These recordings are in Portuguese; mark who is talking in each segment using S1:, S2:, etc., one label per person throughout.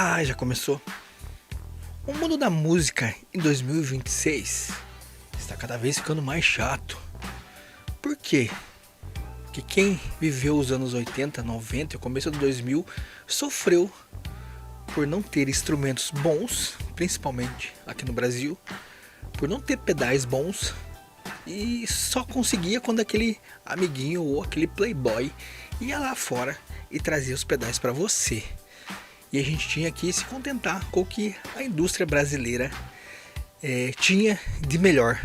S1: Ah, já começou. O mundo da música em 2026 está cada vez ficando mais chato. Por quê? Porque quem viveu os anos 80, 90 e o começo do 2000 sofreu por não ter instrumentos bons, principalmente aqui no Brasil, por não ter pedais bons e só conseguia quando aquele amiguinho ou aquele playboy ia lá fora e trazia os pedais para você. E a gente tinha que se contentar com o que a indústria brasileira tinha de melhor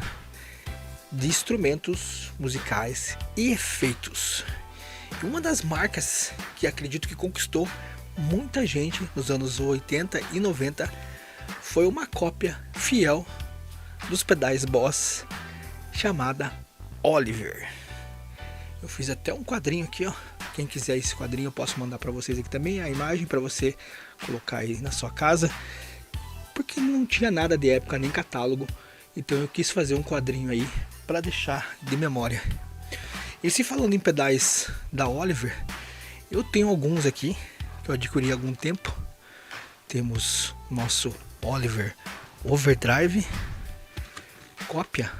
S1: de instrumentos musicais e efeitos. E uma das marcas que acredito que conquistou muita gente nos anos 80 e 90 foi uma cópia fiel dos pedais Boss chamada Oliver. Eu fiz até um quadrinho aqui, ó. Quem quiser esse quadrinho eu posso mandar para vocês aqui também, a imagem para você colocar aí na sua casa, porque não tinha nada de época nem catálogo, então eu quis fazer um quadrinho aí para deixar de memória. E se falando em pedais da Oliver, eu tenho alguns aqui que eu adquiri há algum tempo. Temos nosso Oliver Overdrive, cópia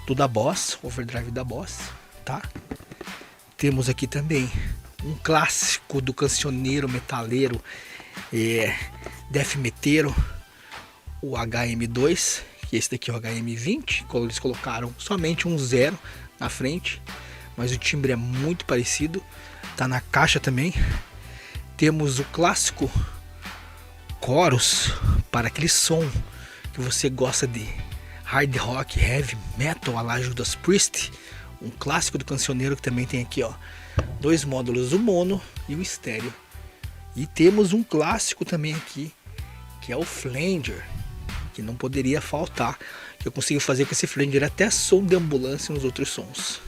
S1: do da Boss, Overdrive da Boss, tá? Temos aqui também um clássico do cancioneiro metaleiro, death meteiro, o HM2, que esse daqui é o HM20, eles colocaram somente um 0 na frente, mas o timbre é muito parecido, tá na caixa também. Temos o clássico Chorus, para aquele som que você gosta de hard rock, heavy metal, a la Judas Priest, um clássico do cancioneiro que também tem aqui, ó, dois módulos, o mono e o estéreo. E temos um clássico também aqui, que é o Flanger, que não poderia faltar, que eu consigo fazer com esse Flanger até som de ambulância nos outros sons.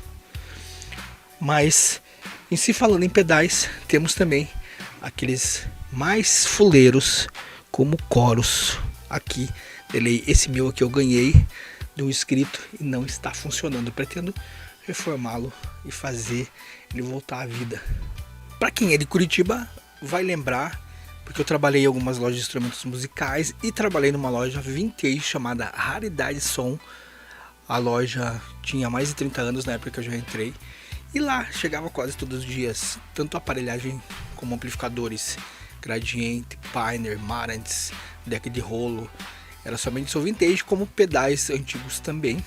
S1: Mas, em si falando em pedais, temos também aqueles mais fuleiros, como Chorus. Aqui, esse meu aqui eu ganhei de um inscrito e não está funcionando. Eu pretendo reformá-lo e fazer ele voltar à vida. Para quem é de Curitiba vai lembrar, porque eu trabalhei em algumas lojas de instrumentos musicais e trabalhei numa loja vintage chamada Raridade Som. A loja tinha mais de 30 anos na época que eu já entrei, e lá chegava quase todos os dias tanto aparelhagem como amplificadores Gradiente, Pioneer, Marantz, deck de rolo. Era somente som vintage, como pedais antigos também.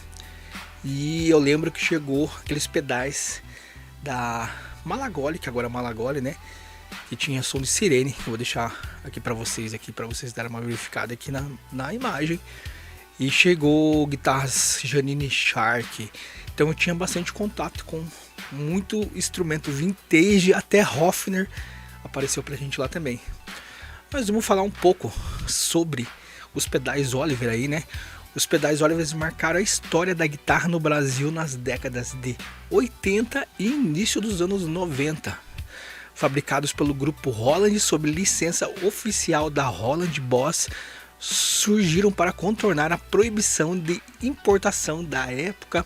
S1: E eu lembro que chegou aqueles pedais da Malagoli, que agora é Malagoli, né? Que tinha som de sirene. Eu vou deixar aqui para vocês darem uma verificada aqui na imagem. E chegou guitarras Janine Shark. Então eu tinha bastante contato com muito instrumento vintage, até Hofner apareceu pra gente lá também. Mas vamos falar um pouco sobre os pedais Oliver aí, né? Os pedais Oliver marcaram a história da guitarra no Brasil nas décadas de 80 e início dos anos 90. Fabricados pelo grupo Roland sob licença oficial da Roland Boss, surgiram para contornar a proibição de importação da época.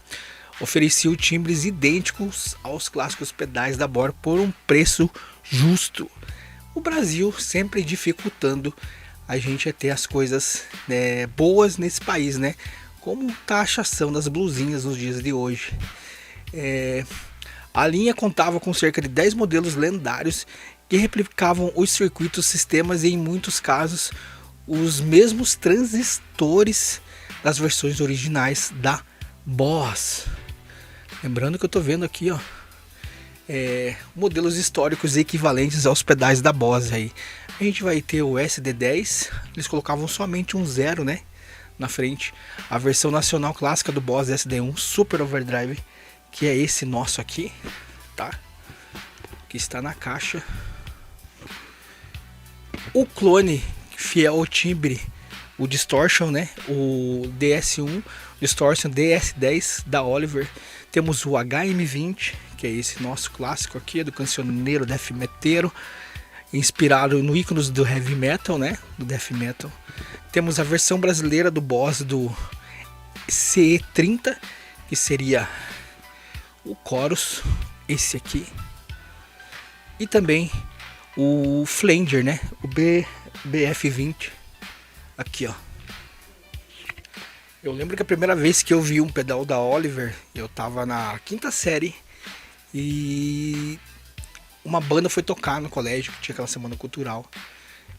S1: Ofereciam timbres idênticos aos clássicos pedais da Boss por um preço justo. O Brasil sempre dificultando a gente ter as coisas boas nesse país, né? Como taxação das blusinhas nos dias de hoje. A linha contava com cerca de 10 modelos lendários que replicavam os circuitos, sistemas e, em muitos casos, os mesmos transistores das versões originais da Boss. Lembrando que eu estou vendo aqui, ó, modelos históricos equivalentes aos pedais da Boss aí. A gente vai ter o SD10, eles colocavam somente um 0, né, na frente. A versão nacional clássica do Boss SD1 Super Overdrive, que é esse nosso aqui, tá? Que está na caixa. O clone fiel ao timbre, o Distortion, né, o DS1, Distortion DS10 da Oliver. Temos o HM20, que é esse nosso clássico aqui, do cancioneiro death meteiro, inspirado no íconos do heavy metal, né, do death metal. Temos a versão brasileira do Boss do CE30, que seria o Chorus, esse aqui. E também o Flanger, né? O BF20. Aqui, ó. Eu lembro que a primeira vez que eu vi um pedal da Oliver, eu tava na quinta série e uma banda foi tocar no colégio, que tinha aquela semana cultural.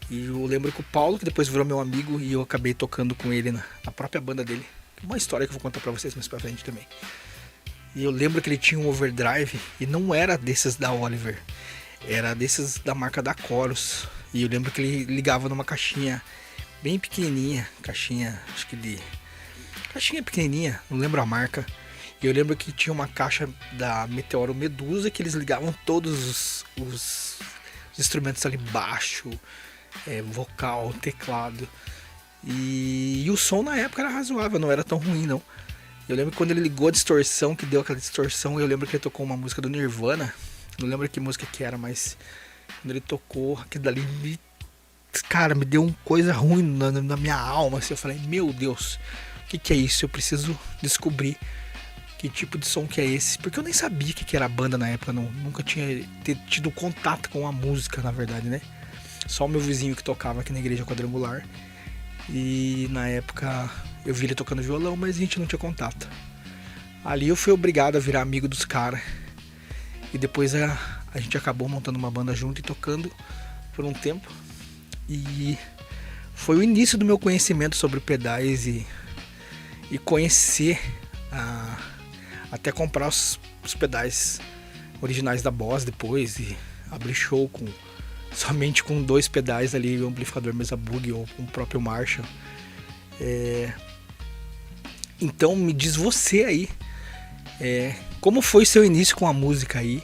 S1: E eu lembro que o Paulo, que depois virou meu amigo, e eu acabei tocando com ele na própria banda dele. Uma história que eu vou contar pra vocês mais pra frente também. E eu lembro que ele tinha um overdrive e não era desses da Oliver, era desses da marca da Chorus. E eu lembro que ele ligava numa caixinha bem pequenininha, caixinha, acho que de... caixinha pequenininha, não lembro a marca. E eu lembro que tinha uma caixa da Meteoro Medusa que eles ligavam todos os instrumentos ali, baixo, vocal, teclado. E o som na época era razoável, não era tão ruim não. Eu lembro que quando ele ligou a distorção, que deu aquela distorção, eu lembro que ele tocou uma música do Nirvana. Não lembro que música que era, mas quando ele tocou, aquilo dali cara, me deu uma coisa ruim na minha alma, assim. Eu falei, meu Deus, o que é isso? Eu preciso descobrir que tipo de som que é esse, porque eu nem sabia o que era a banda na época, não, nunca tinha tido contato com a música, na verdade, né? Só o meu vizinho que tocava aqui na igreja quadrangular, e na época eu vi ele tocando violão, mas a gente não tinha contato. Ali eu fui obrigado a virar amigo dos caras, e depois a gente acabou montando uma banda junto e tocando por um tempo. E foi o início do meu conhecimento sobre pedais e conhecer, até comprar os pedais originais da Boss depois e abrir show somente com 2 pedais ali, o amplificador Mesa Bug ou com o próprio Marshall. Então me diz você aí, como foi seu início com a música aí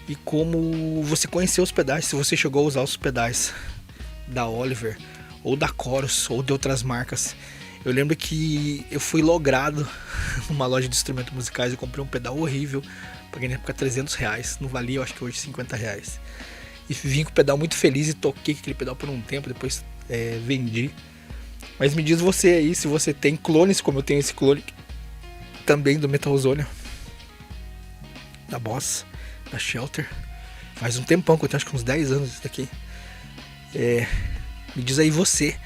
S1: e como você conheceu os pedais, se você chegou a usar os pedais da Oliver ou da Chorus ou de outras marcas. Eu lembro que eu fui logrado numa loja de instrumentos musicais e comprei um pedal horrível, paguei na época R$300, não valia, eu acho que hoje R$50. E vim com o pedal muito feliz e toquei aquele pedal por um tempo, depois vendi. Mas me diz você aí se você tem clones, como eu tenho esse clone também do Metal Zone, da Boss, da Shelter. Faz um tempão que eu tenho, acho que uns 10 anos isso daqui. Me diz aí você,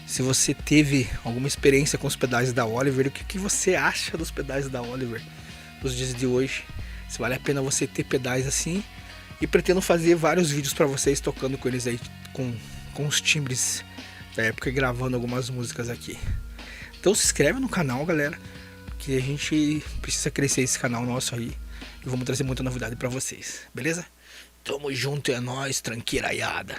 S1: se você teve alguma experiência com os pedais da Oliver, o que você acha dos pedais da Oliver nos dias de hoje, se vale a pena você ter pedais assim, e pretendo fazer vários vídeos para vocês tocando com eles aí, com os timbres da época e gravando algumas músicas aqui. Então se inscreve no canal, galera, que a gente precisa crescer esse canal nosso aí e vamos trazer muita novidade para vocês, beleza? Tamo junto, é nóis, tranqueiraiada.